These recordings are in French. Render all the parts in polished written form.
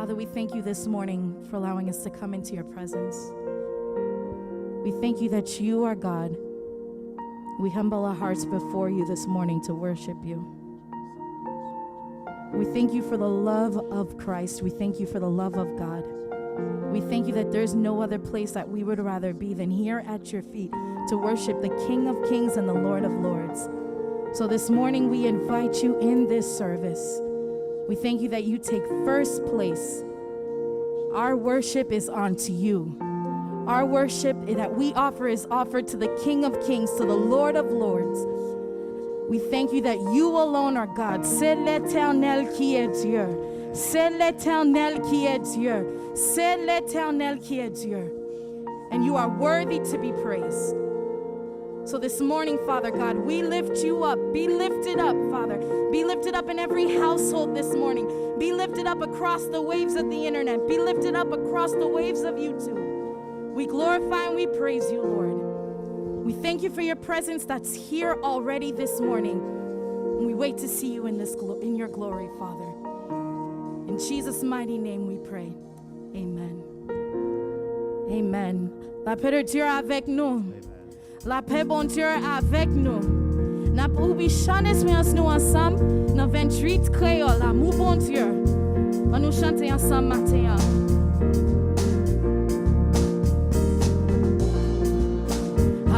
Father, we thank you this morning for allowing us to come into your presence. We thank you that you are God. We humble our hearts before you this morning to worship you. We thank you for the love of Christ. We thank you for the love of God. We thank you that there's no other place that we would rather be than here at your feet to worship the King of Kings and the Lord of Lords. So this morning we invite you in this service. We thank you that you take first place. Our worship is unto you. Our worship that we offer is offered to the King of Kings, to the Lord of Lords. We thank you that you alone are God. C'est l'Éternel qui est Dieu. C'est l'Éternel qui est Dieu. C'est l'Éternel qui est Dieu. And you are worthy to be praised. So this morning, Father God, we lift you up. Be lifted up, Father. Be lifted up in every household this morning. Be lifted up across the waves of the internet. Be lifted up across the waves of YouTube. We glorify and we praise you, Lord. We thank you for your presence that's here already this morning. And we wait to see you in your glory, Father. In Jesus' mighty name we pray. Amen. Amen. La paix de Dieu avec nous. La paix bon Dieu avec nous. N'a pas oublié chanter nous ensemble dans 28 créoles. L'amour bon Dieu. On nous chanter ensemble matin.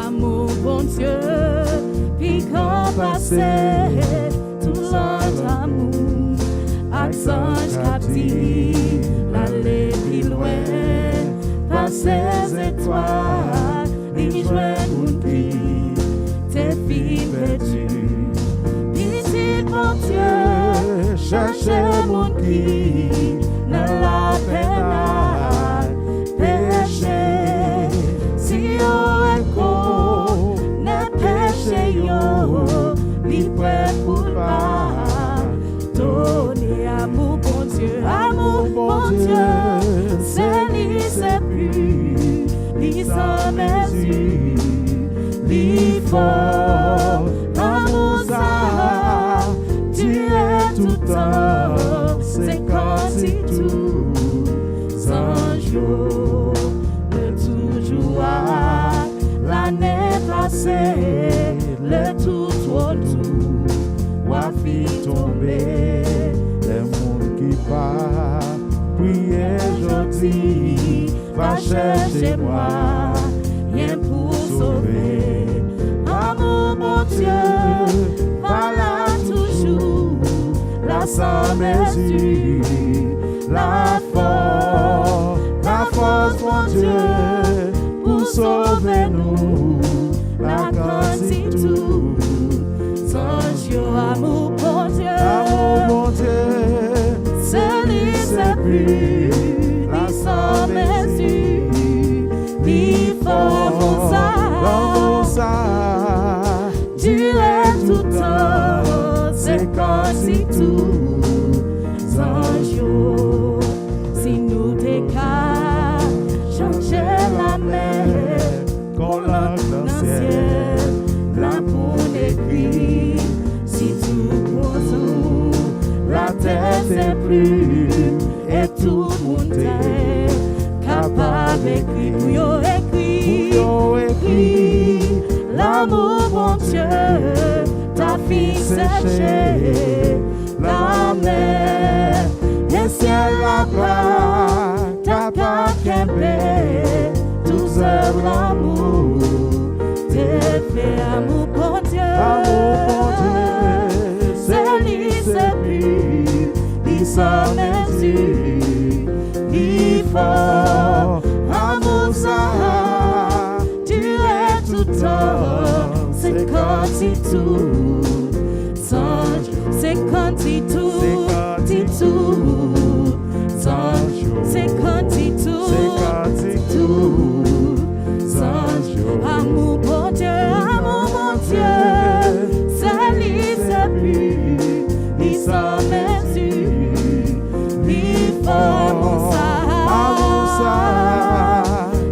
Amour bon Dieu, puis qu'on passe tout l'autre amour, accent captif, l'aller plus loin, passer étoiles, les joies mon vie, tes filles perdues, petit bon Dieu, cherchez mon qui, dans la peine, péché, si on libre pour pas donner amour bon Dieu, c'est lui, c'est plus, lui sans mesure, lui fort, amour ça, Dieu est tout temps, c'est quand c'est tout, sans jour, de toujours l'année passée. Le tout wafi tomber, les mondes qui part, prier aujourd'hui, va chercher moi, rien pour sauver. Amour mon Dieu, voilà toujours, la sans mesure, la force mon Dieu, pour sauver nous. La tout, sans Dieu, amour bon Dieu, c'est lui, c'est plus, lui sans mesure, lui fort, ça, Dieu est tout temps, c'est quand c'est tout, sans Dieu, si nous décalons, changer la mer, qu'on l'a dans le ciel, là pour l'écrit, si tout pour la terre c'est plus, et tout le monde est capable d'écrire, pour écrit, l'amour bon Dieu, ta fille séchée, la mer, et ciel là-bas, t'as pas qu'aimer, tous l'amour, t'es fait amour bon Dieu, c'est lui, c'est lui, lui sans mesure, lui fort, amour ça, tu es tout temps, c'est quand c'est tout, c'est quand c'est tout, c'est quand c'est tout, amour bon Dieu, c'est lui, c'est plus, lui sans mesure, lui fort, ça,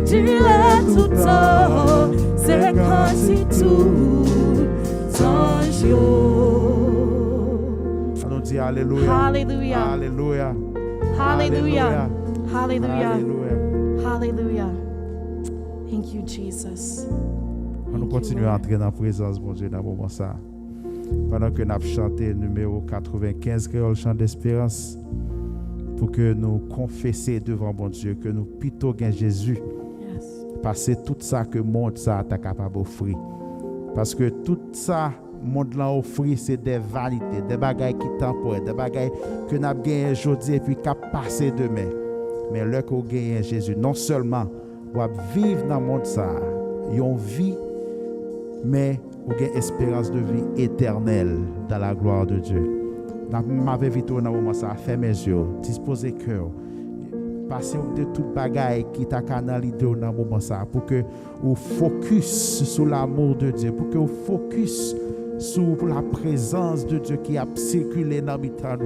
tu es tout temps, c'est quand c'est tout, sans jour. Allons dire Alléluia. Alléluia. Alléluia. Hallelujah. Hallelujah. Alléluia. Hallelujah. Thank you, Jesus. On nous continue à entrer dans la présence, bon Dieu, dans le moment ça. Pendant que nous avons chanté le numéro 95, créole chant d'espérance, pour que nous confessions devant bon Dieu, que nous pitons Jésus, Yes. passer tout ça que le monde ça est capable d'offrir. Parce que tout ça, le monde l'a offert, c'est des vanités, des bagailles qui temporaires, des bagailles que nous avons gagné aujourd'hui et puis qui passer demain. Mais là qu'on gagne Jésus, non seulement on va vivre dans le monde ça, une vie, mais on a une espérance de vie éternelle dans la gloire de Dieu. Je vais dans le moment ça, ferme mes yeux, disposer le cœur, passer de toute bagaille qui t'a canalisé dans le moment ça, pour que vous focus sur l'amour de Dieu, pour que vous focus sur la présence de Dieu qui a circulé dans le temps.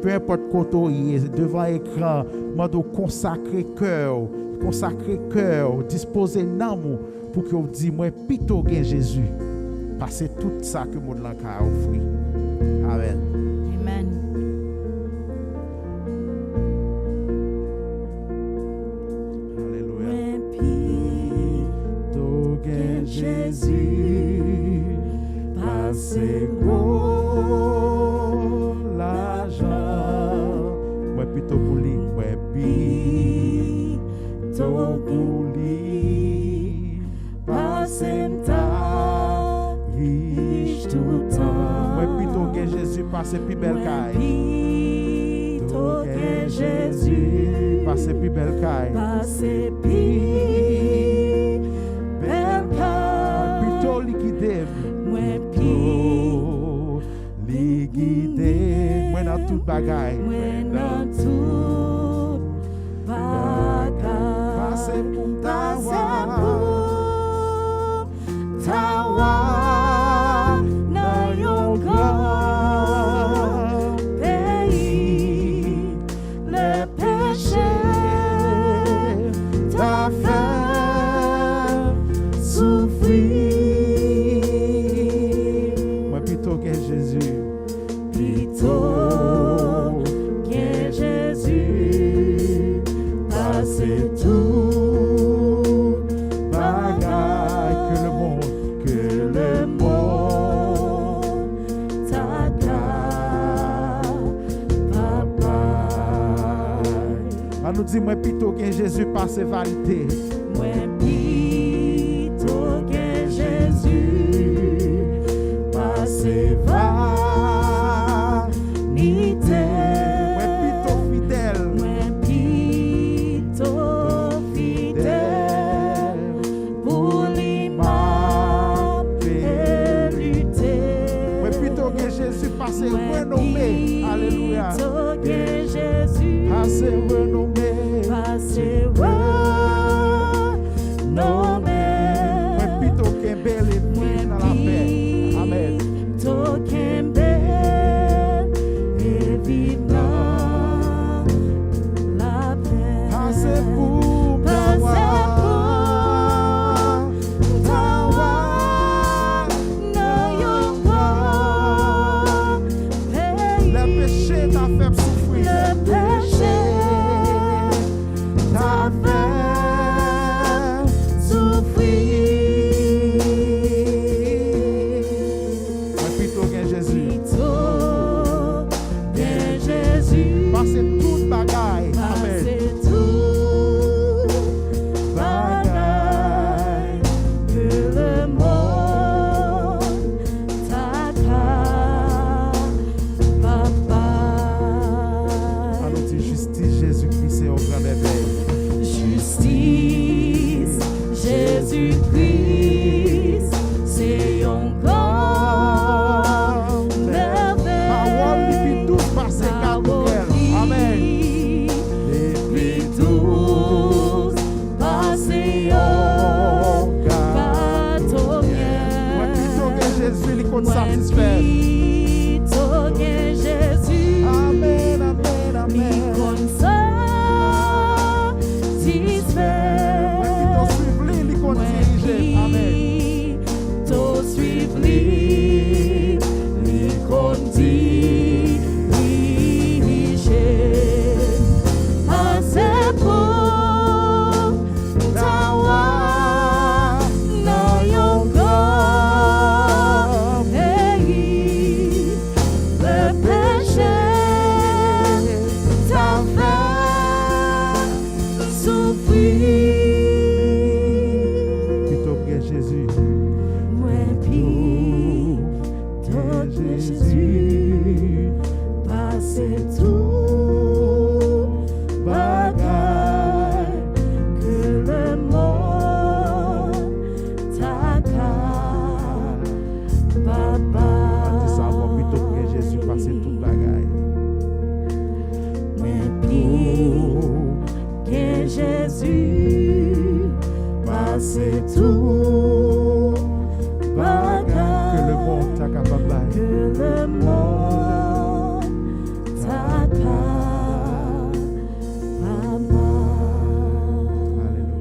Peu importe quand vous êtes devant l'écran, vous consacrez cœur, disposer l'amour pour que vous dites, moi, plutôt que Jésus, passez tout ça que mon langue a offert. Amen. Amen. Alléluia. Plutôt que Jésus, passez gros l'argent. Moi, plutôt pour lui, moi, plutôt pour lui, passez ta riche tout le temps. Moi, plutôt que Jésus, passez plus belle caille. Plutôt que Jésus, passez plus belle caille. Passez plus belle caille. Plutôt liquider. Moi Plutôt liquider. Moi, dans toute bagaille. dans tout bagage. Passez pour ta Tawa dans yon grand pays, le péché t'a fait souffrir. Moi, plutôt que Jésus. Plutôt que Jésus, passez tout Bagaille que le monde on nous dit, moi, plutôt que Jésus passe vanité. Moi, plutôt que Jésus, passez vanité. Moi, plutôt fidèle. Moi, plutôt fidèle pour l'image et lutter. Moi, plutôt que Jésus passe renommé. Alléluia. Plutôt que Jésus, Passe renommé. passez renommé. Moi, plutôt que belle et vie dans la paix. Amen. Plutôt qu'un bel et vivre dans la paix. Passez pour Tawa, dans yon grand pays. le péché t'a fait souffrir. Le péché t'a fait c'est tout bagage que le monde t'a capable de que le monde t'a capable. Alléluia.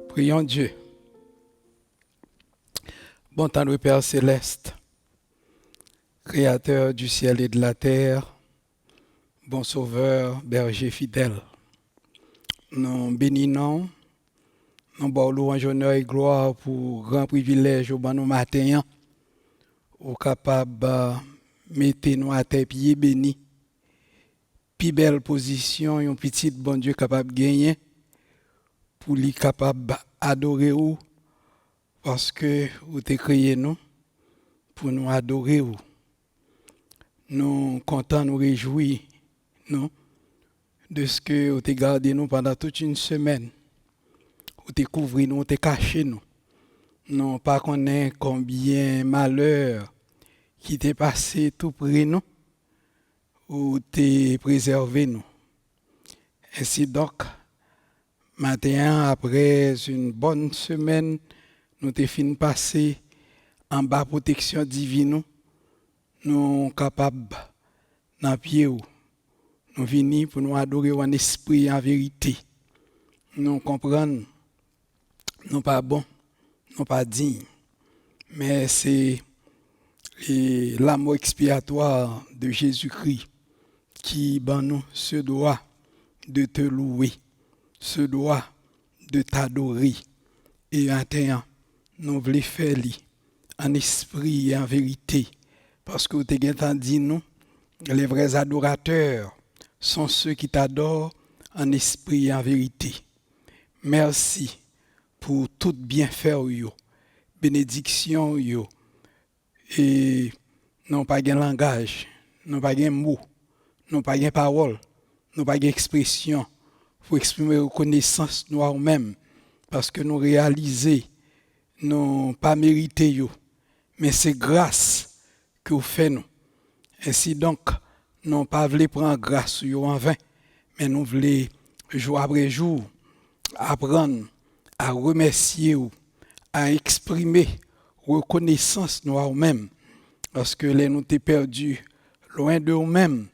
Prions Dieu. Bon temps de Père céleste, Créateur du ciel et de la terre, bon Sauveur, berger fidèle. Nous bénissons, nous bon louange, honneur et gloire pour grand privilège au bon nous matin, au capable de mettre nous à tes pieds bénis. Puis belle position, un petit bon Dieu capable de gagner, pour lui capable d'adorer ou, parce que vous t'es créé nous, pour nous adorer ou. Nous contents, nous réjouis, non, de ce que vous t'es gardé nous pendant toute une semaine. Vous t'es couvert nous, vous t'es caché nous. Non pas qu'on ait combien malheur qui t'est passé tout près nous, ou t'es préservé nous. Ainsi donc, matin, après une bonne semaine, nous t'es fini passer en bas protection divine. Nous sommes capables, dans pied, nous venons pour nous adorer en esprit et en vérité. Nous comprenons, nous pas bons, nous pas dignes, mais c'est l'amour expiatoire de Jésus-Christ qui, ben nous, se doit de te louer, se doit de t'adorer. Et maintenant, nous voulons faire en esprit et en vérité. Parce que tu as dit nous, les vrais adorateurs sont ceux qui t'adorent en esprit et en vérité. Merci pour tout bienfait, bénédiction, et non pas de langage, non pas de mots, non pas de parole, non pas d'expression pour exprimer reconnaissance nous-mêmes. Parce que nous réalisons, non pas mérité, mais c'est grâce que vous faites nous. Ainsi donc, nous pas voulu prendre grâce en vain, mais nous voulons jour après jour apprendre à remercier ou à exprimer reconnaissance nous-mêmes, parce que les nous t'es perdus loin de nous-mêmes,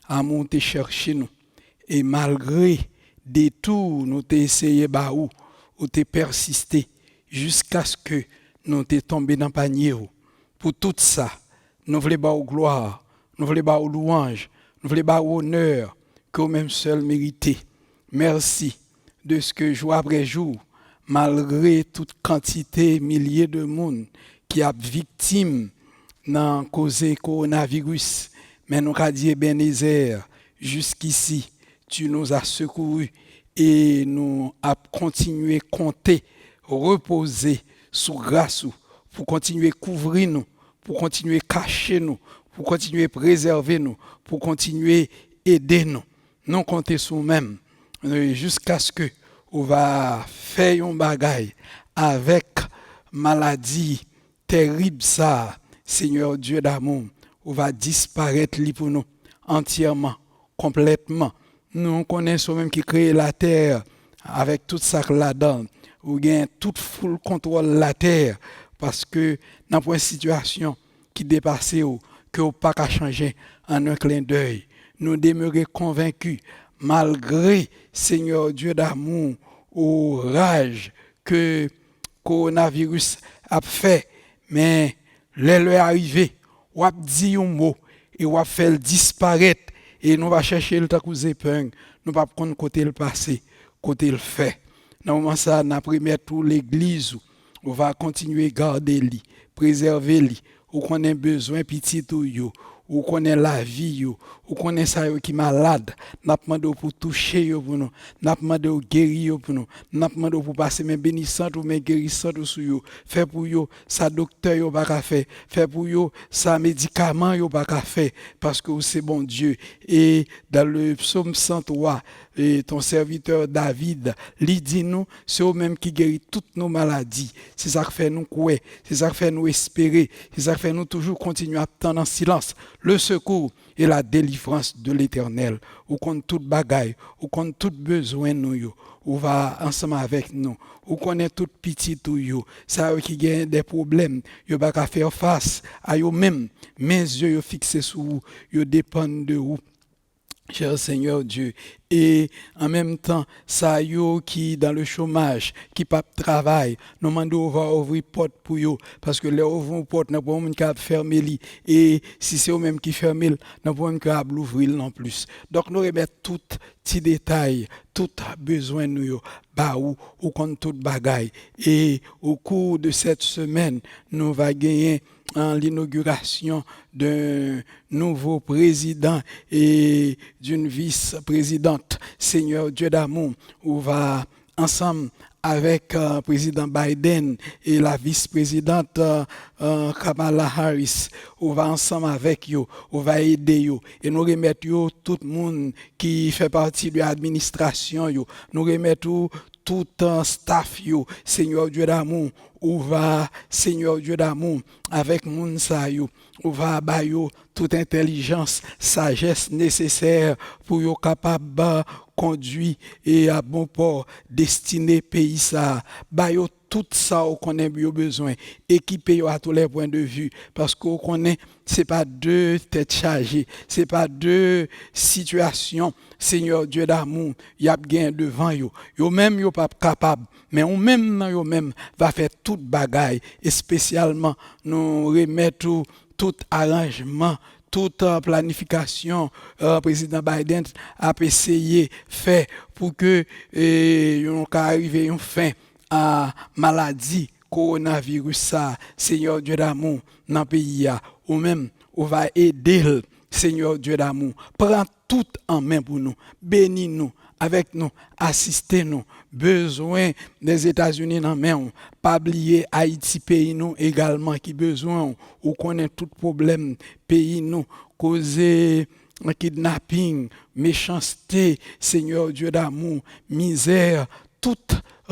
à monter chercher nous, et malgré des tours nous t'es essayé ou t'es persisté jusqu'à ce que nous t'es tombé dans le panier. Pour tout ça, nous voulons pas gloire, nous voulons pas louange, nous voulons pas honneur que vous-même seul méritez. Merci de ce que jour après jour, malgré toute quantité, milliers de monde qui a victime dans cause coronavirus, mais nous avons dit Ebenezer, jusqu'ici, tu nous as secourus et nous avons continué à compter, reposer sous grâce pour continuer à couvrir nous, pour continuer à cacher nous, pour continuer à préserver nous, pour continuer à aider nous. Non compter sur nous-mêmes jusqu'à ce que on va faire un bagaille avec maladie terrible ça, Seigneur Dieu d'amour, on va disparaître pour nous entièrement, complètement. Nous connaissons même qui crée la terre avec tout ça là-dedans, ou gain tout full contrôle la terre, parce que dans une situation qui dépasse que vous pas qu'à changer en un clin d'œil. Nous demeurons convaincus, malgré Seigneur Dieu d'amour, au rage que coronavirus a fait, mais l'heure est arrivée, ou a dit un mot et ou a fait le disparaître et nous va chercher le tacouzé épingle, nous pas prendre côté le passé, côté le fait. Dans moment ça, n'a prière tout l'église, on va continuer à garder lui, préserver lui, ou qu'on a besoin petit tout yo, ou qu'on a la vie yo, ou qu'on a ça yo qui malade, n'a demandé pour toucher yo pour nous, n'a demandé pour guérir yo pour nous, n'a demandé pour passer mes bénissantes ou mes guérissantes sur yo, fait pour yo ça docteur yo pas faire, fait pour yo ça médicament yo pas faire parce que c'est bon Dieu. Et dans le psaume 103 et ton serviteur David, lui dit nous, c'est eux-mêmes qui guérit toutes nos maladies. C'est ça qui fait nous croire, c'est ça qui fait nous espérer, c'est ça qui fait nous toujours continuer à attendre en silence le secours et la délivrance de l'Éternel. Ou contre toute bagaille, ou contre tout besoin nous yo. Ou va ensemble avec nous. Ou connaît tout petit tout yo. Ça qui gagne des problèmes, yo pas qu'à faire face à yo même. Mes yeux yo fixés sur vous, yo dépendent de vous. Cher Seigneur Dieu, et en même temps, ça yo qui dans le chômage, qui pas travail, nous demandons va ouvrir porte pour yo, parce que les ouvrir porte, n'a pas monde qui a fermé li, et si c'est eux même qui fermé, n'a pas monde qui a l'ouvrir non plus. Donc nous remettons tout petit détail, tout besoin nous yo, bah ou contre toute bagaille, et au cours de cette semaine, nous va gagner en l'inauguration d'un nouveau président et d'une vice-présidente. Seigneur Dieu d'amour, on va ensemble avec le président Biden et la vice-présidente Kamala Harris, on va ensemble avec eux, on va aider eux et nous remettre tout le monde qui fait partie de l'administration, nous remettre tout un staff yo, Seigneur Dieu d'amour, ou va Seigneur Dieu d'amour avec moun sa yo, ou va ba yo toute intelligence, sagesse nécessaire pour yo capable conduire et à bon port destiné pays ça, ba yo tout ça qu'on a besoin, équiper à tous les points de vue, parce qu'on connaît, c'est pas deux têtes chargées, c'est pas deux situations, Seigneur Dieu d'amour, y a bien devant yo, yo même yo pas capable, mais on même va faire toute bagaille, et spécialement nous remettre tout arrangement, toute planification, président Biden a essayé faire pour que on arrive à une fin à maladie coronavirus ça, Seigneur Dieu d'amour dans le pays ou même on va aider Seigneur Dieu d'amour, prends tout en main pour nous, bénis nous avec nous, assistez nous, besoin des États-Unis dans main, pas oublier Haïti pays nous également qui besoin ou connaît tout problème pays nous causer kidnapping, méchanceté, Seigneur Dieu d'amour, misère, tout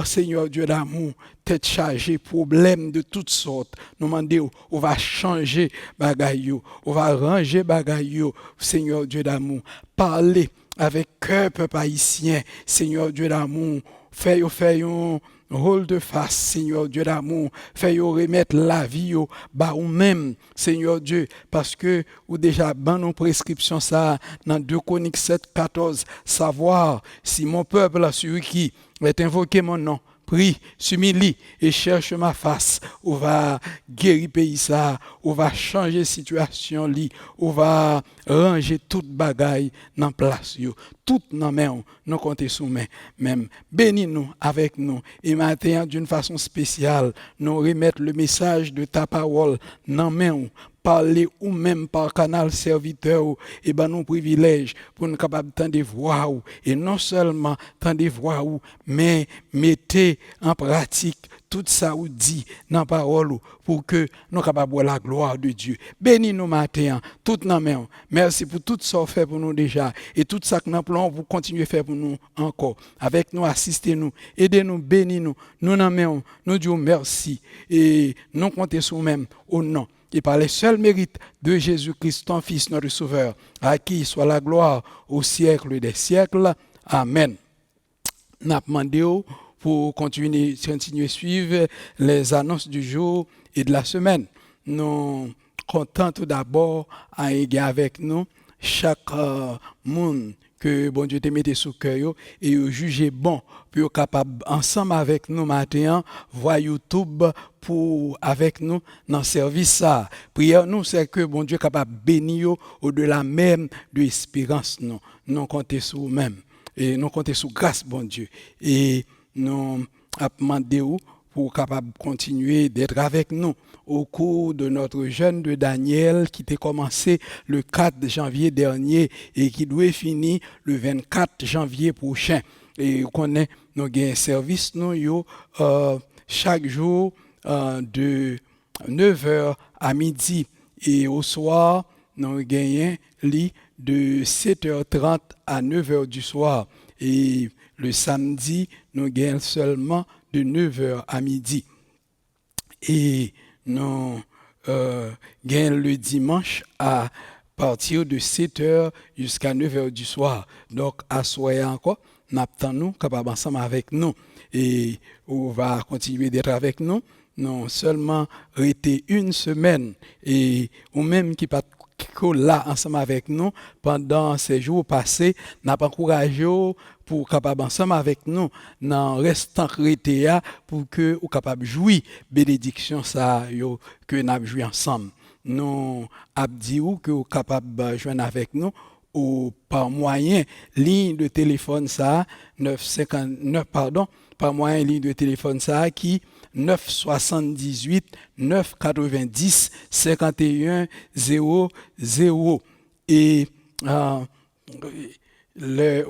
Seigneur Dieu d'amour, tête chargée, problème de toutes sortes. Nous demandons, on va changer bagaille, on va ranger bagaille, Seigneur Dieu d'amour. Parler avec cœur peuple haïtien, Seigneur Dieu d'amour. Fais un rôle de face, Seigneur Dieu d'amour. Fais remettre la vie bah ou même, Seigneur Dieu, parce que ou déjà ban nos prescriptions ça dans 2 Chroniques 7:14, savoir si mon peuple sur qui est invoqué mon nom, prie, s'humilie et cherche ma face, on va guérir pays ça, on va changer situation li, on va ranger toute bagaille dans place yo, tout dans main, nous compter sous main même. Bénis nous avec nous et maintenant d'une façon spéciale, nous remettre le message de ta parole dans main. Parler ou même par canal serviteur et ben nous privilèges pour nous capables de voir et non seulement de voir mais mettez en pratique tout ça ou dit dans parole pour que nous capables de la gloire de Dieu. Bénis nous matin tout dans main. Merci pour tout ça fait pour nous déjà et tout ça que nous plan pour continuer à faire pour nous encore. Avec nous assistez-nous, aidez-nous, bénis-nous. Nous dans main, nous disons merci et nous comptons sur même au nom et par les seuls mérites de Jésus-Christ, ton Fils, notre Sauveur, à qui soit la gloire au siècle des siècles. Amen. Nous avons demandé pour continuer à suivre les annonces du jour et de la semaine. Nous sommes contents tout d'abord à aider avec nous chaque monde que bon Dieu te mette sous cœur et juger bon pour être capable ensemble avec nous matin voir YouTube pour avec nous dans service ça. Prière nous c'est que bon Dieu capable bénir au-delà même de l'espérance nous compter sur même et nous compter sur grâce bon Dieu et nous demander pour capable continuer d'être avec nous au cours de notre jeûne de Daniel qui a commencé le 4 janvier dernier et qui doit finir le 24 janvier prochain. Et on connaît nos services nous chaque jour de 9h à midi et au soir nous gagnons de 7h30 à 9h du soir. Et le samedi, nous gagnons seulement de 9h à midi. Et nous gagnons le dimanche à partir de 7h jusqu'à 9h du soir. Donc, à soir encore, nous attendons capables ensemble avec nous. Et on va continuer d'être avec nous. Non seulement rester une semaine et ou même qui pas là ensemble avec nous pendant ces jours passés, n'a pas encouragé pour capable ensemble avec nous dans restant rester pour que ou capable jouir bénédiction ça yo que n'a jouer ensemble. Nous abdi ou que ou capable joindre avec nous ou par moyen ligne de téléphone ça 959 pardon par moyen ligne de téléphone ça qui 978 990 51 00 et le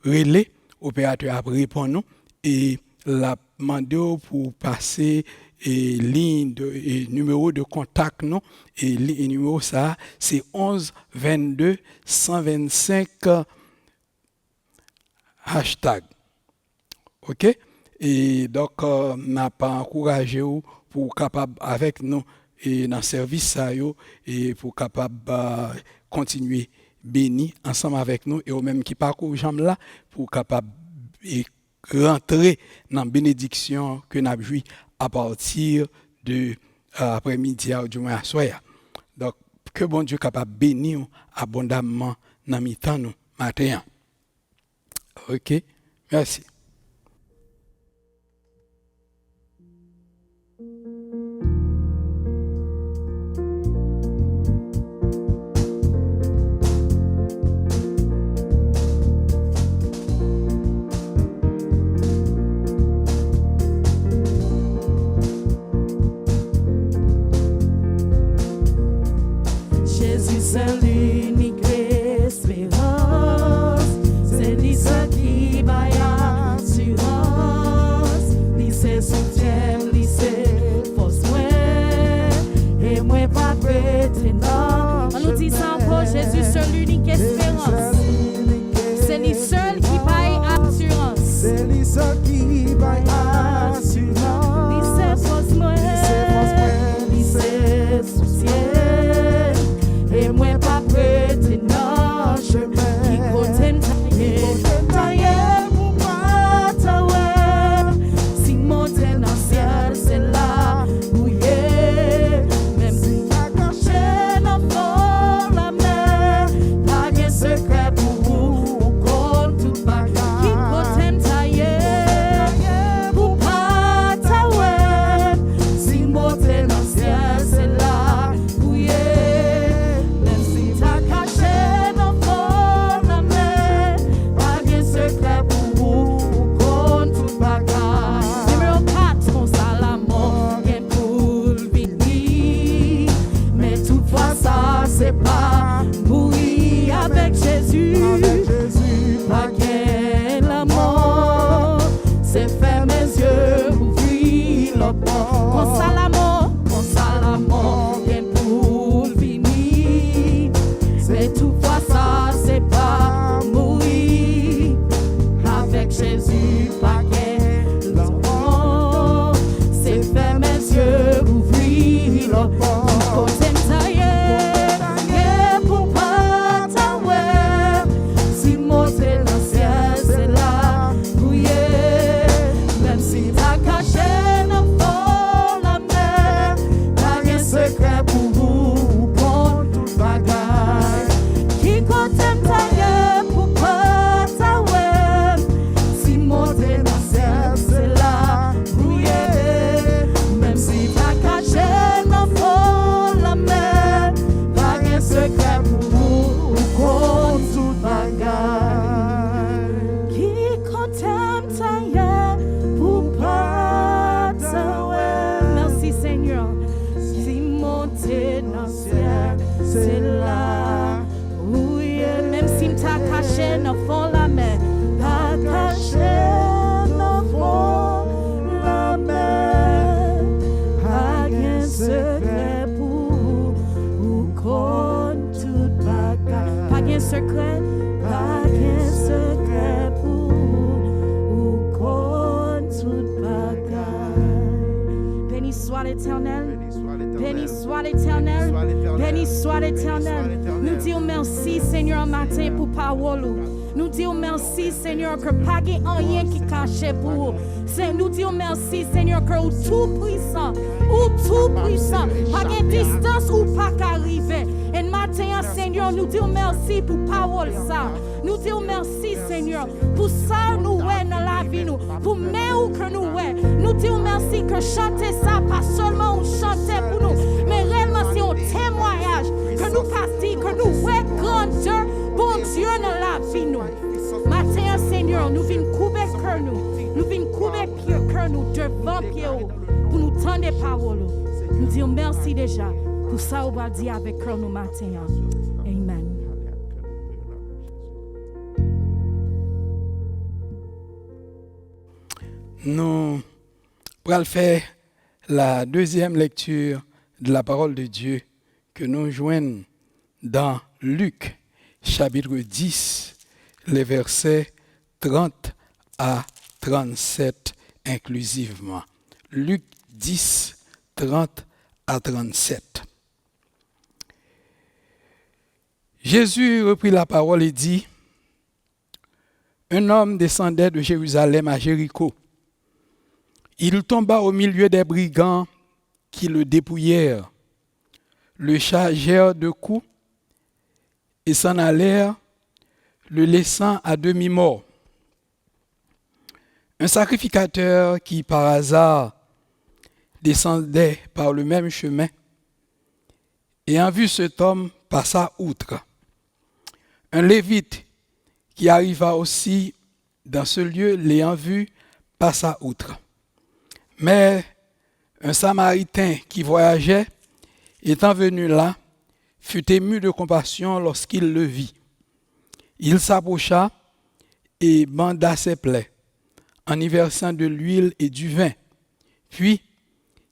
relais opérateur a répondu nous et la demandé pour passer et ligne de et numéro de contact non et numéro ça c'est 11 22 125 hashtag. OK? Et donc n'a pas encouragé pour capable avec nous et dans service ça yo et pour capable continuer béni ensemble avec nous et au même qui parcourt jambe là pour capable et rentrer dans bénédiction que n'a joui à partir de après-midi ou du moins à soir. Donc que bon Dieu capable bénir abondamment dans mi-temps nous matin. OK? Merci. Jésus, c'est l'unique espérance. C'est lui seul qui baille assurance. Lui c'est soutien, lui c'est force moi. Et moi pas prétendant. On nous dit ça encore, Jésus, c'est l'unique espérance. C'est lui seul qui baille assurance. C'est lui seul qui baille assurance. Lui c'est force moi. Lui c'est soutien. Et moi pas prétendant qui côté taillé pour pas taouer si monter dans ciel c'est là mouillé même si ta caché dans fond la mer pas de secret pour vous contre tout bagarre qui côté taillé pour pas taouer si monter dans ciel c'est là mouillé. C'est pas mourir avec Jésus, pas qu'elle la mort, c'est faire mes yeux, ouvrir le port. Console la mort, qu'elle pour finir. Mais toutefois ça, c'est pas mourir avec Jésus, pas qu'elle la mort, c'est faire mes yeux, ouvrir le port. C'est là où il est, même si t'as caché dans fond la mer, t'as caché dans fond la mer, pas de secret pour contre toute bagarre, pas de secret pour l'Éternel. Béni soit l'Éternel. Béni soit l'Éternel. Nous disons merci, Seigneur, matin pour parole. Nous disons merci, Seigneur, que pas de rien qui cache pour vous. Nous disons merci, Seigneur, que vous tout puissant, pas de distance ou pas qu'arriver. Et matin, Seigneur, nous disons merci pour parole ça. Nous disons merci, Seigneur, pour ça nous ouais dans la vie nous, pour nous que nous ouais. Nous disons merci que chanter ça, pas seulement on chanter pour nous, mais réellement c'est un témoignage que nous passons, que nous ouais grandeur, bon Dieu dans la vie nous. Matin, Seigneur, nous venons couper cœur nous venons couper cœur nous devant pied pour nous tendre des paroles. Nous disons merci déjà pour ça on va dire avec cœur nous matin. Amen. Nous allons faire la deuxième lecture de la parole de Dieu que nous joignons dans Luc, chapitre 10, les versets 30 à 37 inclusivement. Luc 10, 30 à 37. Jésus reprit la parole et dit, un homme descendait de Jérusalem à Jéricho. Il tomba au milieu des brigands qui le dépouillèrent, le chargèrent de coups et s'en allèrent, le laissant à demi-mort. Un sacrificateur qui, par hasard, descendait par le même chemin, ayant vu cet homme, passa outre. Un lévite qui arriva aussi dans ce lieu, l'ayant vu, passa outre. Mais un Samaritain qui voyageait, étant venu là, fut ému de compassion lorsqu'il le vit. Il s'approcha et banda ses plaies, en y versant de l'huile et du vin. Puis,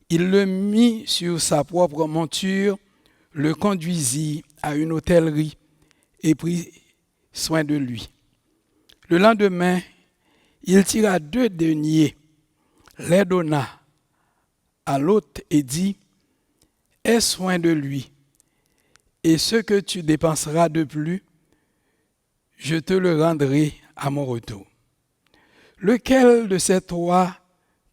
il le mit sur sa propre monture, le conduisit à une hôtellerie et prit soin de lui. Le lendemain, il tira 2 deniers, les donna à l'hôte et dit, « Aie soin de lui, et ce que tu dépenseras de plus, je te le rendrai à mon retour. » Lequel de ces 3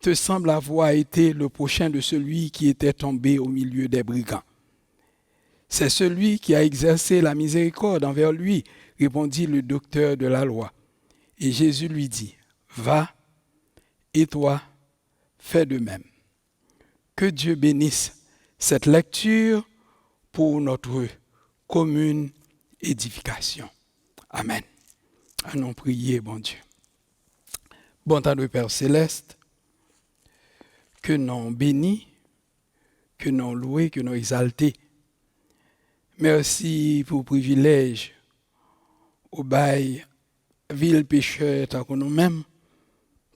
te semble avoir été le prochain de celui qui était tombé au milieu des brigands? C'est celui qui a exercé la miséricorde envers lui, répondit le docteur de la loi. Et Jésus lui dit, va, et toi, fais de même. Que Dieu bénisse cette lecture pour notre commune édification. Amen. Allons prier, bon Dieu. Bon temps de Père Céleste, que nous bénis, que nous loués, que nous exaltés. Merci pour le privilège au bail ville pécheur tant que nous-mêmes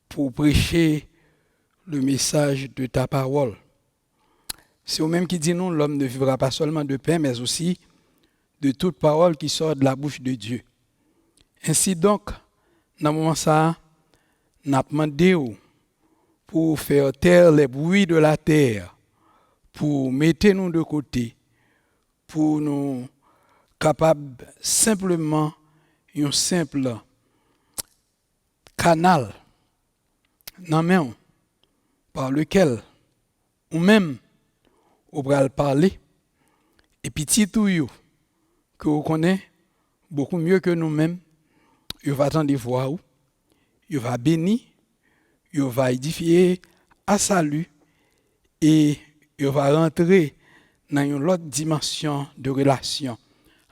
pour prêcher le message de ta parole. C'est au-même qui dit non, l'homme ne vivra pas seulement de pain, mais aussi de toute parole qui sort de la bouche de Dieu. Ainsi donc, dans ce moment ça, nous avons demandé pour faire taire les bruits de la terre, pour mettre nous de côté, pour nous capables simplement un simple canal dans main par lequel ou même on va parler et petit tout que vous connaissez beaucoup mieux que nous-mêmes, il va attendre voir où, il va bénir, il va édifier à salut et il va rentrer dans une autre dimension de relation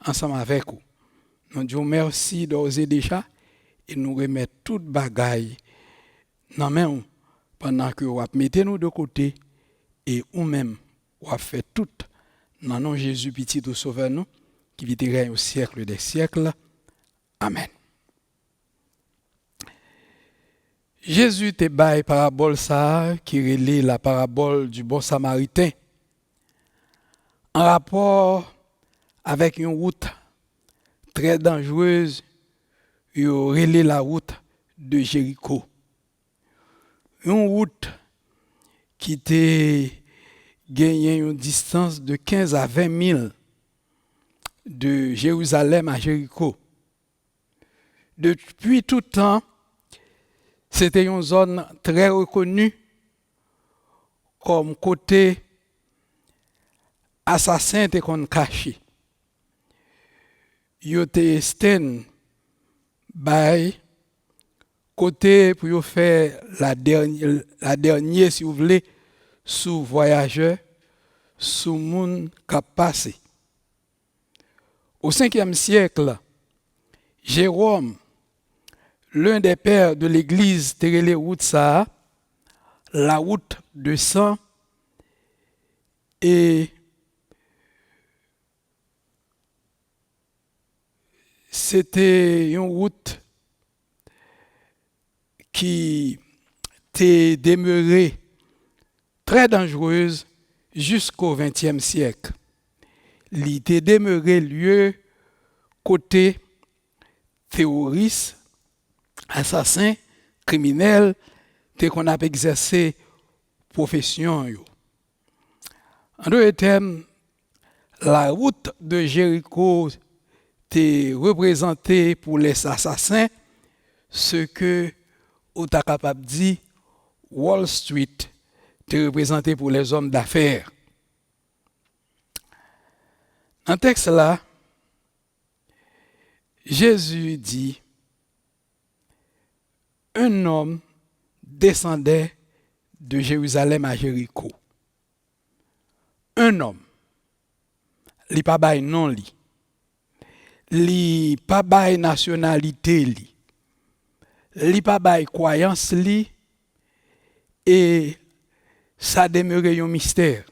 ensemble avec vous. Nous disons merci d'oser déjà et nous remettre toute bagaille dans main pendant que vous mettez nous de côté et vous-même vous fait tout dans le nom de Jésus petit au sauveur nous qui vit au siècle des siècles. Amen. Jésus te baille parabole ça qui relie la parabole du bon samaritain en rapport avec une route très dangereuse, il relie la route de Jéricho. Une route qui était gagnait une distance de 15 à 20 000 de Jérusalem à Jéricho. Depuis tout temps, c'était une zone très reconnue comme côté assassin te kon caché. Yo te sten bay côté pour yo faire la dernière si vous voulez sous voyageur sous moun k'ap passé. Au 5e siècle, Jérôme, l'un des pères de l'église Terele route ça, la route de sang, et c'était une route qui était demeurée très dangereuse jusqu'au XXe siècle. Il était demeuré lieu côté terroristes, assassins, criminels, dès qu'on a exercé profession. En d'autres termes, la route de Jéricho était représentée pour les assassins ce que on est capable de dire Wall Street était représenté pour les hommes d'affaires. Dans le texte là, Jésus dit, un homme descendait de Jérusalem à Jéricho. Un homme, li pa bay non li pa bay nationalité li pa bay croyance li, et ça demeurait un mystère.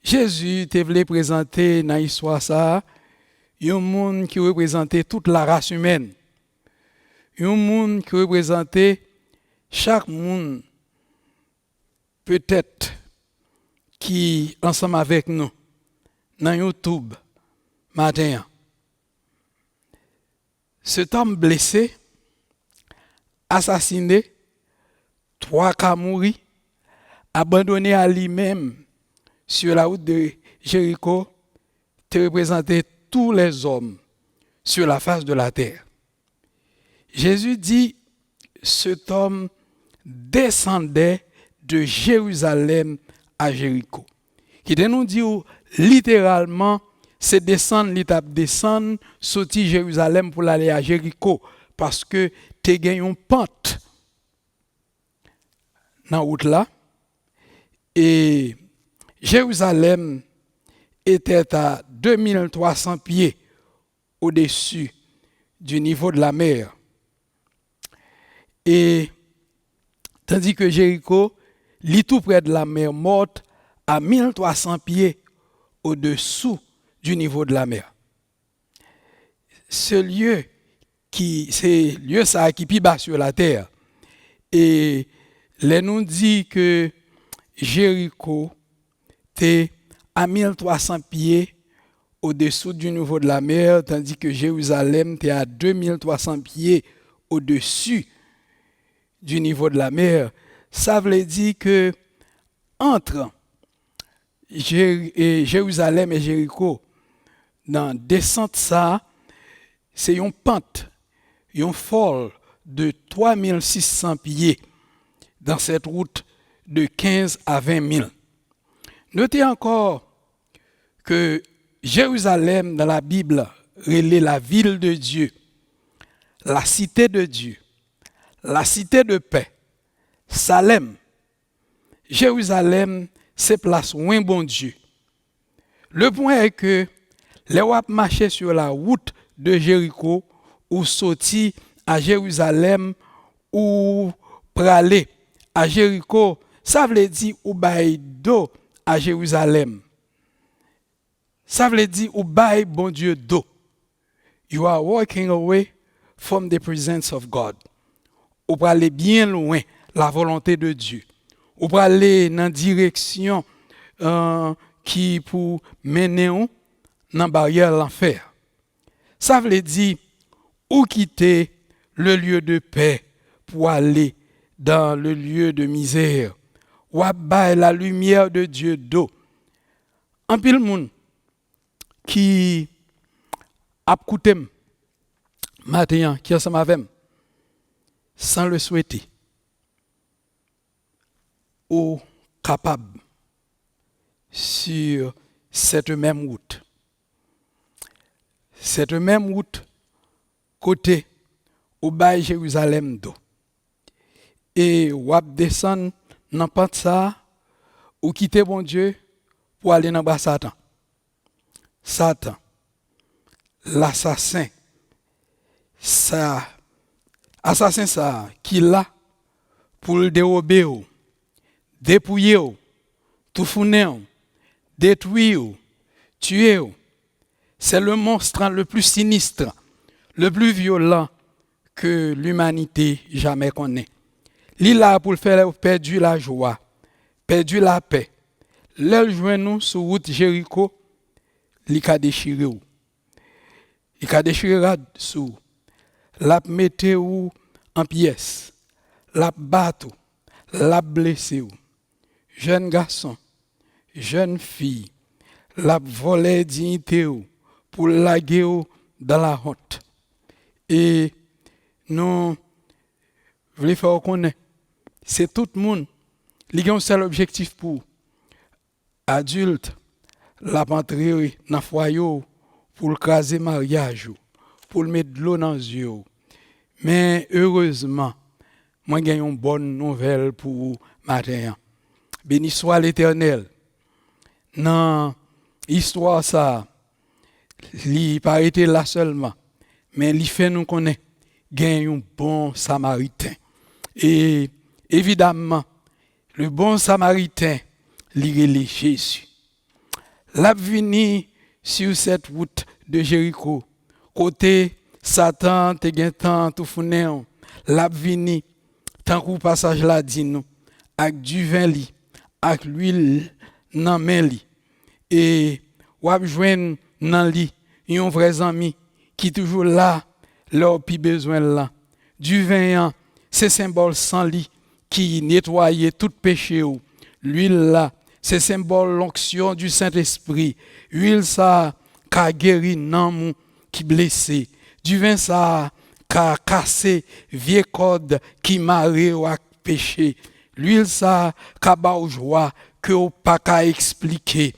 Jésus te voulait présenter dans l'histoire ça un monde qui représentait toute la race humaine. Un monde qui représentait chaque monde peut-être qui ensemble avec nous dans YouTube matin. Cet homme blessé, assassiné, 3 cas mourus, abandonné à lui-même sur la route de Jéricho, te représentait tous les hommes sur la face de la terre. Jésus dit, cet homme descendait de Jérusalem à Jéricho. Qui nous dit littéralement, c'est descendre, l'étape descendre, sortir Jérusalem pour aller à Jéricho, parce que tu gagnes une pente dans la route là. Et Jérusalem était à 2300 pieds au-dessus du niveau de la mer. Et tandis que Jéricho, lit tout près de la mer Morte, à 1300 pieds au-dessous du niveau de la mer. Ce lieu c'est lieu ça qui est bas sur la terre. Et les nous dit que Jéricho était à 1300 pieds au-dessous du niveau de la mer, tandis que Jérusalem était à 2300 pieds au-dessus du niveau de la mer. Ça veut dire que entre Jérusalem et Jéricho, dans descente ça, c'est une pente, une folle de 3600 pieds dans cette route de 15 à 20 000. Notez encore que Jérusalem dans la Bible relève la ville de Dieu, la cité de Dieu, la cité de paix, Salem. Jérusalem, c'est place où un bon Dieu. Le point est que les wap marchaient sur la route de Jéricho ou sorti à Jérusalem ou praler à Jéricho, ça veut dire ou bay do à Jérusalem. Ça veut dire ou bay bon Dieu do. You are walking away from the presence of God. Ou praler bien loin la volonté de Dieu. Ou praler dans direction qui pour mener on dans barrière l'enfer. Ça veut dire ou quitter le lieu de paix pour aller dans le lieu de misère. ou bay la lumière de Dieu d'eau. En pile moun qui a écouté matin qui ensemble avec sans le souhaiter ou capable sur cette même route. Cette même route côté au bas Jérusalem d'eau. Et ou descendre dans pas ça ou quitter bon Dieu pour aller dans bas Satan. Satan, l'assassin, ça assassin ça qui là pour le dérober, dépouiller, tout fourner, détruire, tuer. C'est le monstre le plus sinistre, le plus violent que l'humanité jamais connaît. Il est là pour le faire perdre la joie, perdre la paix. L'elle joint nous sur route Jéricho, il a déchiré. Il a déchiré sous. L'a mette ou en pièces. L'a battu, l'a blessé. Jeune garçon, jeune fille, l'a volé dignité pour laguer dans la honte. Et nous voulons faire connaître, c'est tout le monde, qui a un seul objectif pour adulte, la rentrer dans le foyer pour le caser mariage, pour le mettre de l'eau dans les yeux. Mais heureusement, moi j'ai une bonne nouvelle pour matin. Béni soit l'Éternel. Dans l'histoire ça, il n'a pas été là seulement, mais il fait nous connaître qu'il un bon samaritain. Et évidemment, le bon samaritain, il est Jésus. L'a venu sur cette route de Jéricho, côté Satan, te gen tan tout founé, l'a venu, tant qu'au passage là dit nous, avec du vin li, avec l'huile nan men li. Et wap joine nan li, yon vrai ami qui toujours là, leur pi besoin là. Du vin, c'est symbole sans li qui nettoyait tout péché ou. L'huile là, c'est symbole l'onction du Saint-Esprit. L'huile ça, ka guéri nan mou qui blessé. Du vin ça, ka cassé vieux code qui maré ou ak péché. L'huile ça, ka ba ou joie que ou pas ka expliquer.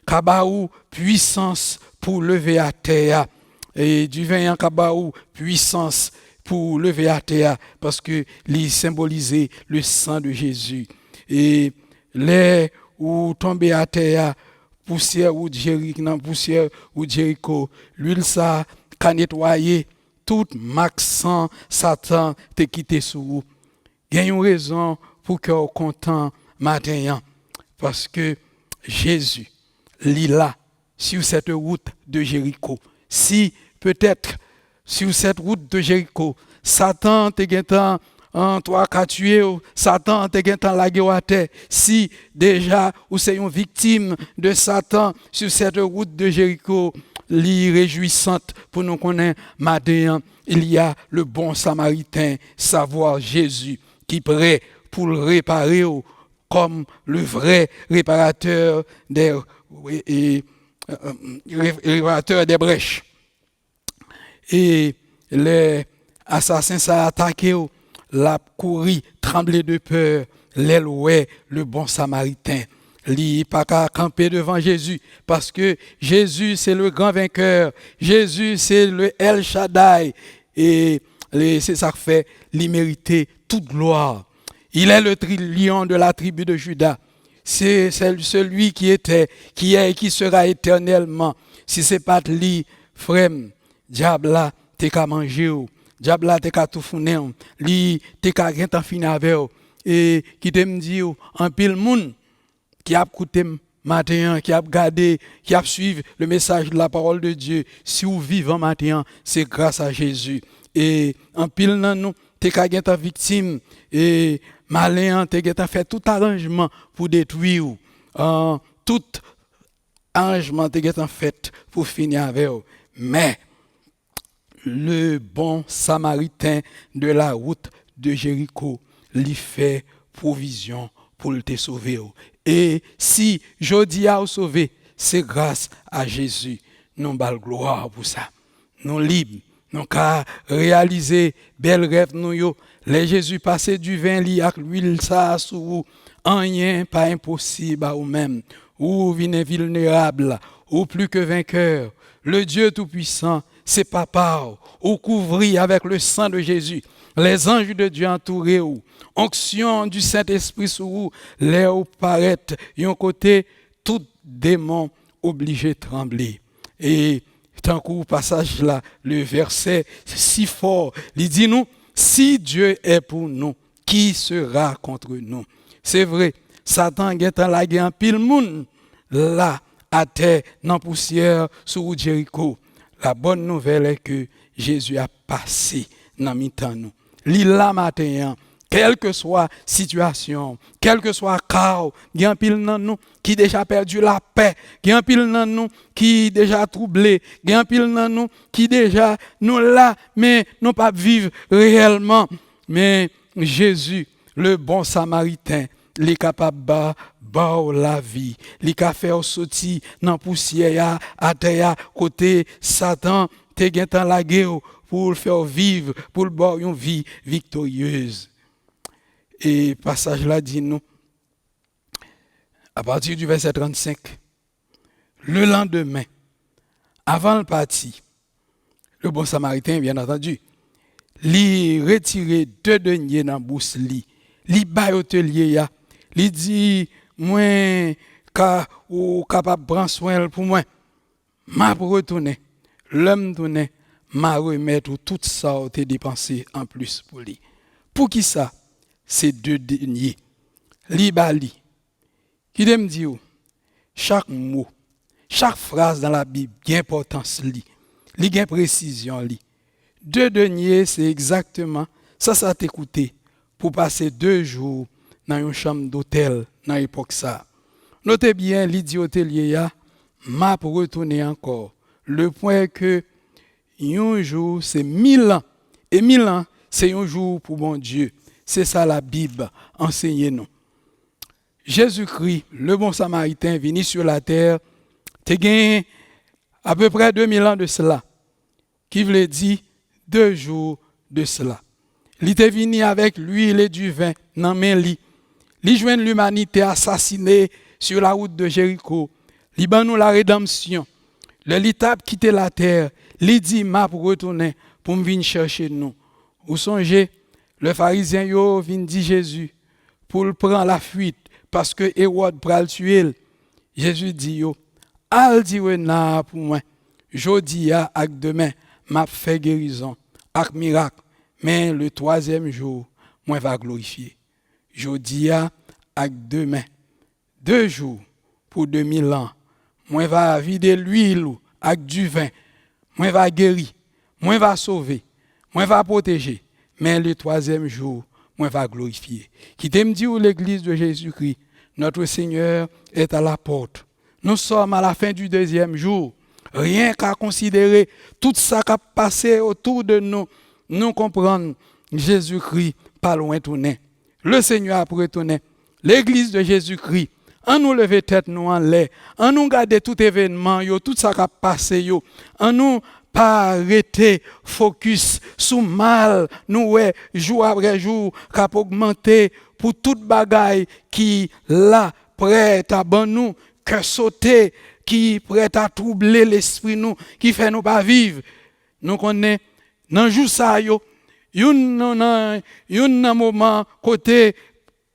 Ka ba ou puissance pour lever à terre. Et du vin ka ba ou puissance pour lever à terre parce que il symbolisait le sang de Jésus. Et les ou tomber à terre poussière ou Jéricho, poussière ou Jéricho, l'huile ça ka nettoyer tout max Satan te quitté sous vous. Il y a une raison pour que vous content matin parce que Jésus est là sur cette route de Jéricho. Si peut-être sur cette route de Jéricho, Satan te guettant en toi qu'a tué, Satan te guettant la guerre à terre. Si déjà ou c'est une victime de Satan sur cette route de Jéricho, réjouissante pour nous connaître matin, il y a le bon samaritain, savoir Jésus, qui est prêt pour le réparer comme le vrai réparateur des brèches. Et les assassins s'est attaqué, l'a couru, tremblé de peur, l'oué le bon samaritain. Li pas qu'à camper devant Jésus parce que Jésus c'est le grand vainqueur, Jésus c'est le El Shaddai et c'est ça que fait il mérite toute gloire. Il est le lion de la tribu de Juda. C'est celui qui était, qui est et qui sera éternellement. Si c'est pas lui, frère, diable là t'es qu'à manger ou diable là t'es qu'à tout fourner, lui t'es qu'à rien t'en finir avec et qui te me dit en pile monde qui a écouté matin, qui a regardé, qui a suivi le message de la parole de Dieu, si vous vivez matin, c'est grâce à Jésus. Et en pile nan nous, t'es qu'à ta victime et malin, t'es qu'à fait tout arrangement pour détruire tout arrangement t'es qu'à fait pour finir avec vous. Mais le bon samaritain de la route de Jéricho lui fait provision pour te sauver. Et si jodi a sauvé, c'est grâce à Jésus. Nous bal gloire pour ça. Nous libres, nous qu'à réaliser bel rêve nous yo. Les Jésus passé du vin li ak l'huile ça sous rien pas impossible à ou même. Ou vine vulnérable, ou plus que vainqueur. Le Dieu tout-puissant, c'est papa, ou couvri avec le sang de Jésus. Les anges de Dieu entourés ou onction du Saint-Esprit sur vous, les ou paraître, yon côté, tout démon obligé de trembler. Et tant qu'au passage là, le verset si fort, il dit nous, si Dieu est pour nous, qui sera contre nous? C'est vrai, Satan est en la guerre, pile moun là à terre, dans poussière, sous Jéricho. La bonne nouvelle est que Jésus a passé dans mi-temps nous. Lila matin, quelle que soit situation, quel que soit chaos, il y a un pile dans nous qui déjà perdu la paix, il y a un pile dans nous qui déjà troublé, il y a un pile dans nous qui déjà nous là, mais non pas vivre réellement. Mais Jésus, le bon samaritain, il est capable de la vie, il est capable de faire sortir dans la poussière, à terre, côté Satan, te gen la guerre pour le faire vivre, pour le boire une vie victorieuse. Et passage là dit nous, à partir du verset 35, le lendemain, avant le parti, le bon samaritain, bien entendu, li retiré 2 deniers dans la bourse li bay hôtelier ya, li dit moi ou capable prendre soin pour moi, m'a retourner, l'homme tourner, m'a remettre tout ça ou te dépensé en plus pour lui. Pour qui ça? Ces 2 deniers. Li bali. Qui me dit chaque mot, chaque phrase dans la Bible, il y a importance li. Li gen précision li. 2 deniers, c'est exactement ça t'écouter pour passer 2 jours dans une chambre d'hôtel dans l'époque ça. Notez bien, l'idi hôtelier ya m'a pour retourner encore. Le point que un jour c'est 1000 ans et 1000 ans c'est un jour pour bon Dieu. C'est ça la Bible enseigne nous. Jésus-Christ, le bon samaritain venu sur la terre, te gagné à peu près 2000 ans de cela. Qui veut dire 2 jours de cela. Il était venu avec l'huile et du vin dans main li. Li joint l'humanité assassinée sur la route de Jéricho. Li ban nous la rédemption. Le litap quitté la terre, li dit m'a pour retourner pour me venir chercher nous. Vous songez, le pharisien yo vient dit Jésus pour le prendre la fuite parce que Hérode pral tuer. Jésus dit yo, al di na pour moi. Jodi a ak demain m'a fait guérison ak miracle, mais le 3e jour moi va glorifier. Jodi a ak demain 2 jours pour 2000 ans. Moi va vider l'huile avec du vin. Moi va guérir. Moi va sauver. Moi va protéger. Mais le 3e jour, moi va glorifier. Qui t'aime dit où l'église de Jésus-Christ, notre Seigneur est à la porte. Nous sommes à la fin du 2e jour. Rien qu'à considérer tout ça qui a passé autour de nous, nous comprenons Jésus-Christ pas loin tourner. Le Seigneur a retourné. L'église de Jésus-Christ, en nous lever tête nous en l'air, en nous garder tout événement, tout ça qui a passé, en nous pas arrêter focus sous mal, nous jour après jour, qui a augmenté pour toute bagaille qui là prête à ban nous, que sauter, qui prête à troubler l'esprit nous, qui fait nous pas vivre. Nous connaissons dans jour ça un moment côté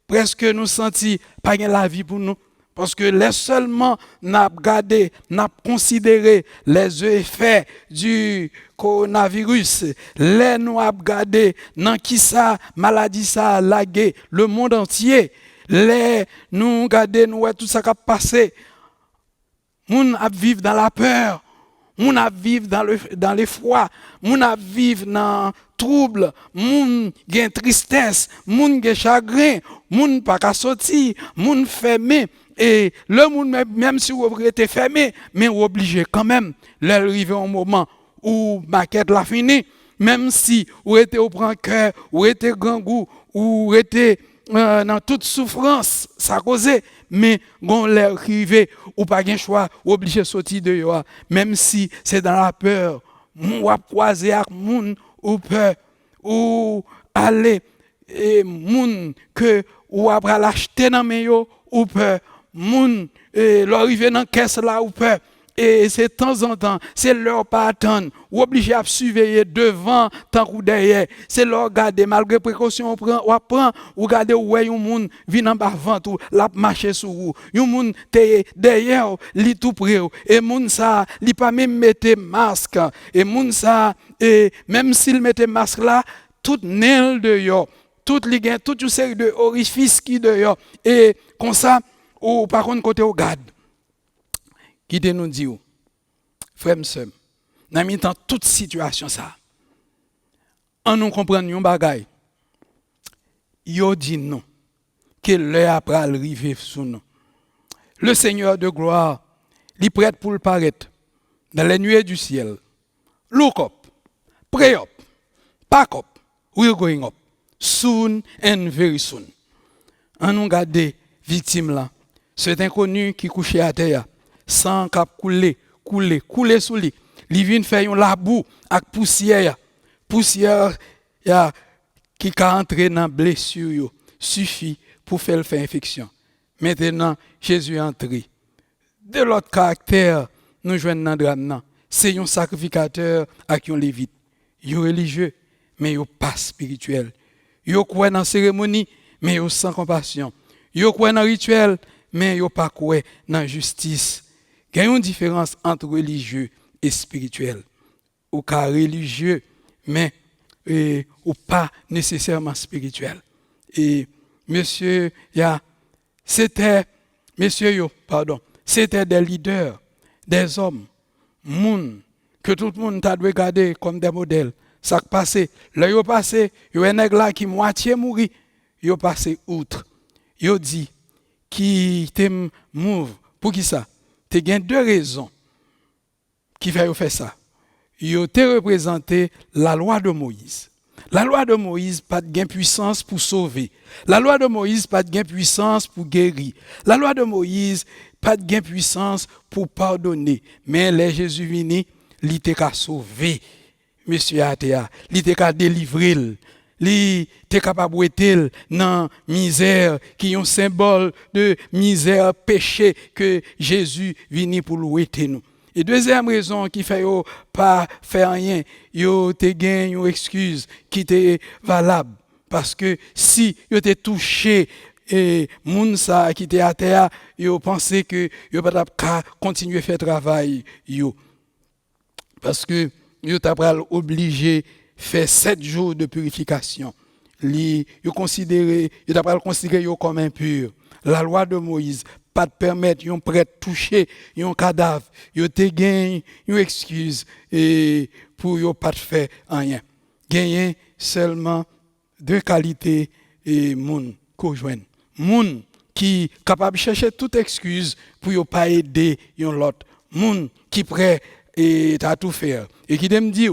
presque nous senti pas la vie pour nous. Parce que les seulement n'a regardé, n'a considéré les effets du coronavirus, les nous a regardé dans qui ça maladie ça a lagué le monde entier, les nous regardé nous tout ça qui a passé. Moun a vivre dans la peur, moun a vivre dans l'effroi, moun a vivre dans trouble, moun gen tristesse, moun gen chagrin, moun pas ka sortir, moun fermé. Et le monde, même si vous êtes fermé, mais vous obligé quand même, d'arriver au moment où maquette la fini, même si vous êtes au prend cœur, ou êtes grand goût, ou êtes dans toute souffrance ça causé mais gon l'air rivé ou pas gain choix ou obligé sortir de yo même si c'est dans la peur ou à croiser avec moun ou peur ou aller et moun que ou après l'acheter dans main yo ou peur moun l'arriver dans caisse là ou peur. Et c'est de temps en temps, c'est leur pas attendre, ou obligé à surveiller devant, tant que derrière. C'est leur garder, malgré précaution, on prend, ou garder où un monde vient en bas ventre, ou la marcher sur vous. Un monde derrière, li tout près, et moun ça, li pas même mettre masque. Et moun ça, et même s'il mettait masque là, tout nez de yo, tout li gen, toute une série de orifices qui de yo. Et comme ça, ou par contre côté au garde. Qui te nous dit, frère, sœur, dans mi-temps toute situation ça, on nous comprend un bagay. Yo dit non, que l'heure après arriver sous nous. Le Seigneur de gloire, il prête pour le paraître dans les nuées du ciel. Look up, pray up, pack up, we're going up, soon and very soon. On nous garde victime là, cet inconnu qui couchait à terre. Sans cap couler sous lui. Li vient faire un labou avec poussière qui ka entrer dans blessure yo suffit pour faire infection. Maintenant Jésus est entré. De l'autre caractère nous joignons dans drame c'est un sacrificateur avec un lévite. Yo religieux mais yo pas spirituel. Yo croit dans cérémonie mais yo sans compassion. Yo croit dans rituel mais yo pas croit dans justice. Il y a une différence entre religieux et spirituel. Ou cas religieux, mais ou pas nécessairement spirituel. Et c'était des leaders, des hommes, moun, que tout le monde t'a dû regarder comme des modèles. Ça qui passé, là yo passé, yo un nèg là qui moitié mouri, yo passé outre. Yo dit qui t'aime move pour qui ça? Tu as deux raisons qui font faire ça. Ils te représenté la loi de Moïse. La loi de Moïse pas de puissance pour sauver. La loi de Moïse pas de puissance pour guérir. La loi de Moïse pas de puissance pour pardonner. Mais les Jésus vini, il t'a sauvé. Monsieur Atea, il t'a délivré. Li te capable d'être dans misère qui est un symbole de misère péché que Jésus vini pour louer nous. Et deuxième raison qui fait yo pas faire rien, yo te gagne une excuse qui était valable parce que si yo te touché et moun sa qui était à terre, yo pensait que yo pas continuer faire travail yo parce que yo t'a obligé fait 7 jours de purification. Ils considérer comme impur. La loi de Moïse pas de permettre un prêtre toucher un cadavre. Ils te gagne une excuse et pour yo pas de faire rien. Gagner seulement deux qualités et moun qu'on joine. Moun qui capable de chercher toute excuse pour yo pas aider yon l'autre. Moun qui prêt et à tout faire. Et qui me dit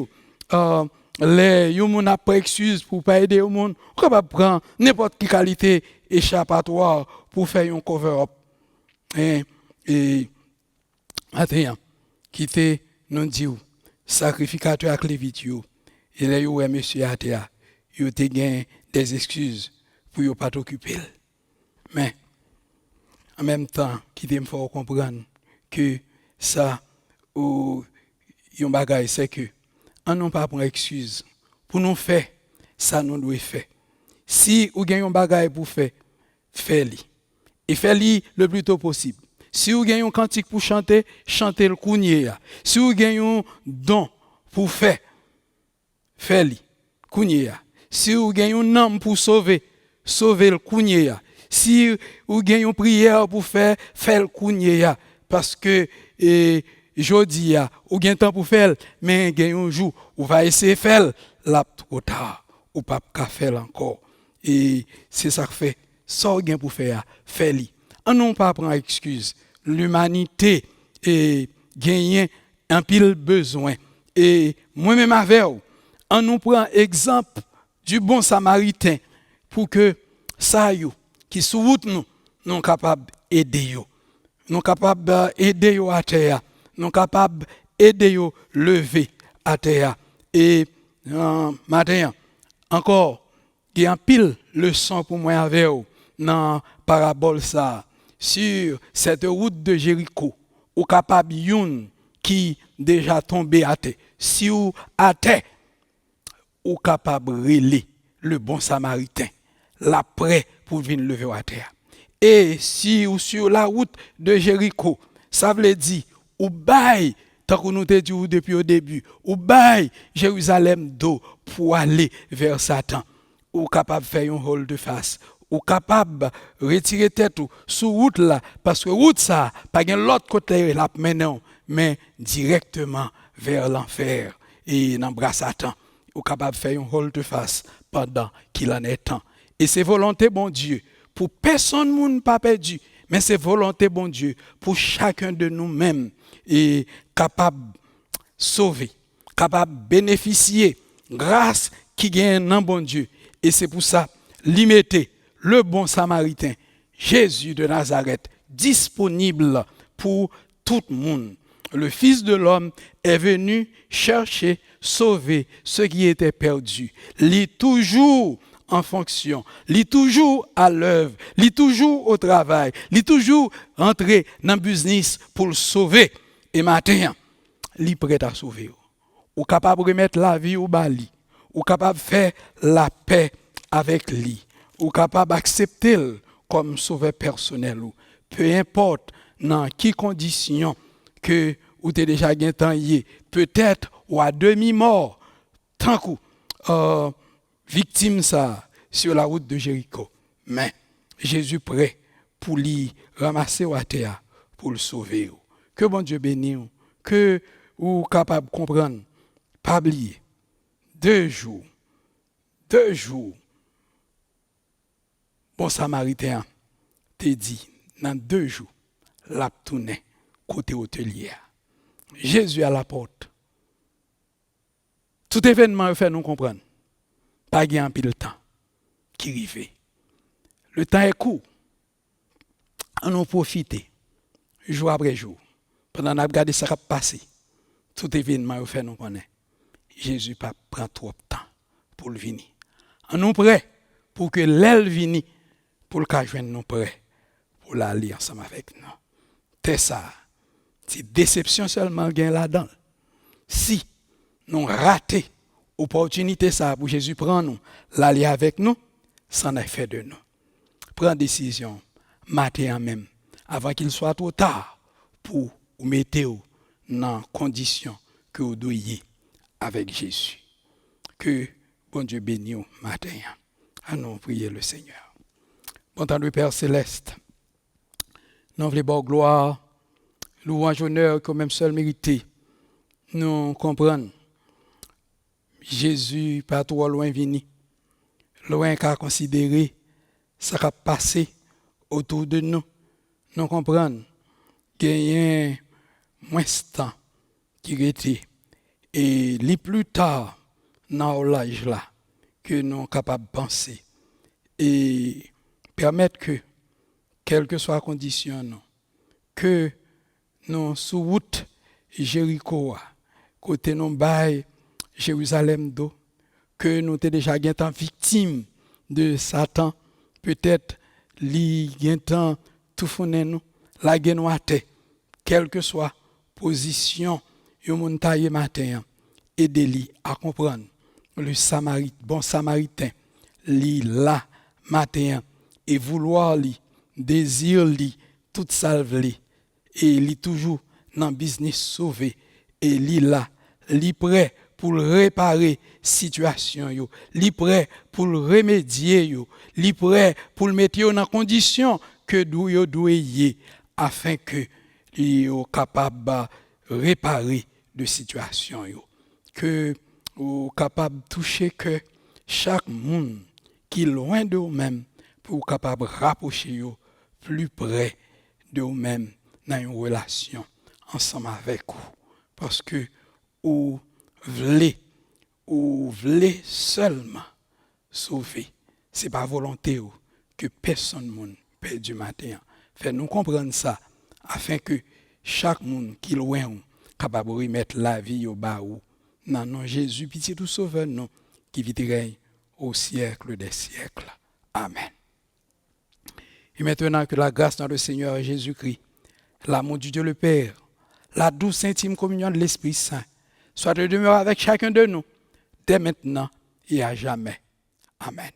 les gens n'ont pas excuse pour pas aider au monde, on peut prendre n'importe quelle qualité échappatoire pour faire un cover-up. Et attends, qui te nous dit sacrificateur avec les vidéos. Et là yo monsieur Atea, yo te gain des excuses pour yo pas t'occuper. Mais en même temps, qui te me faut comprendre que ça ou yon bagay c'est que on n'a pas prendre excuse pour nous faire ça nous doit faire. Si vous gagnez un bagage pour faire, faites-le. Et faites-le le plus tôt possible. Si vous gagnez un cantique pour chanter, chantez le kounye. Si vous gagnez un don pour faire, faites-le kounye. Si vous gagnez un âme pour sauver, sauvez le kounye. Si vous gagnez une prière pour faire, faites le kounye. Parce que jodi ou gen temps pour faire mais gen un jour ou va essayer faire la trop tard ou pas ka faire encore et c'est ça que fait ça gen pour faire faire-li on non pas prendre excuse l'humanité et gagner un pile besoin et moi même avec on nous prend exemple du bon samaritain pour que ça yo qui sous route nous capable aider yo. Nous capable aider yo à terre. Nous capable aider yo lever à terre. Et matin encore il y a un pile leçon pour moi avec vous dans parabole ça sur cette route de Jéricho ou capable youn qui déjà tombé à terre. Si ou à terre ou capable relayer le bon samaritain là prêt pour venir lever à terre. Et si ou sur la route de Jéricho, ça veut dire ou bail tant que nous te dit depuis au début, ou bail Jérusalem d'eau pour aller vers Satan, ou capable faire un rôle de face, ou capable retirer tête sous route là parce que route ça pas gain l'autre côté la maintenant mais directement vers l'enfer et dans bras Satan, ou capable faire un rôle de face pendant qu'il en est temps. Et c'est volonté bon Dieu pour personne moun pas perdu, mais c'est volonté bon Dieu pour chacun de nous-mêmes et capable sauver, capable bénéficier grâce qui gagne dans bon Dieu. Et c'est pour ça limiter le bon samaritain Jésus de Nazareth disponible pour tout le monde. Le Fils de l'homme est venu chercher, sauver ceux qui étaient perdus. Il est toujours en fonction, il est toujours à l'œuvre, il est toujours au travail, il est toujours entré dans le business pour le sauver. Et maintenant, il est prêt à sauver. Ou capable de remettre la vie au bali, ou capable de faire la paix avec lui, ou capable d'accepter comme sauveur personnel. Peu importe dans quelles conditions que ou t'es déjà gagné, peut-être ou à demi-mort, tant que victime ça sur la route de Jéricho. Mais Jésus prêt pour lui ramasser à terre, pour le sauver. Que bon Dieu bénisse, que vous capable de comprendre, pas oublier. 2 jours, bon samaritain te dit, dans 2 jours, la tourné côté hôtelier. Jésus à la porte. Tout événement fait nous comprendre. Pas gain pile de temps qui arrive. Le temps est court. On en profite jour après jour. Pendant qu'on a regardé ça qui passé, tout événement fait nous connaître. Jésus pas prend trop de temps pour le venir. On nous prêt pour que l'aile vienne pour le cas joindre nous prêt pour l'aller ensemble avec nous. C'est ça. C'est déception seulement gain là-dedans. Si nous ratons opportunité ça pour Jésus prendre nous, l'aller avec nous, ça n'a fait de nous. Prends décision matin même avant qu'il soit trop tard pour vous mettre dans condition que vous doyez avec Jésus. Que bon Dieu bénisse matin. Allons prier le Seigneur. Bon temps de Père céleste. Nous voulons gloire, louange, honneur que même seul mérité. Nous comprenons. Jésus pas trop loin vini. Loin qu'à considérer ça qui a passé autour de nous. Nous comprenons. Qu'il moins de temps qui était et les plus tard dans l'âge là que nous sommes capables de penser et permettre que quelle que soit la condition que nous sous route Jéricho côté nous bail Jérusalem d'eau que nous sommes déjà été victimes de Satan peut-être li temps tout fondé nous la genoite quelle que soit position yo moun taille matin aider à comprendre le bon samaritain li là matin et vouloir li désir li toute salve li et li toujours dans business sauver et li là li prêt pour réparer situation yo li prêt pour remédier yo li prêt pour mettre yo dans condition que dou yo doye afin que yo capable réparer de situation yo que ou capable toucher que chaque monde qui loin de vous-même pour capable rapprocher yo plus près de vous-même dans une relation ensemble avec vous parce que ou voulez seulement sauver c'est pas volonté ou que personne ne perd du matin. Fais-nous comprendre ça, afin que chaque monde qui est loin, capable de remettre la vie au bas ou. Non, non, Jésus, pitié tout sauveur, non, qui vit et règne au siècle des siècles. Amen. Et maintenant que la grâce de notre Seigneur Jésus-Christ, l'amour du Dieu le Père, la douce intime communion de l'Esprit Saint, soit de demeurer avec chacun de nous, dès maintenant et à jamais. Amen.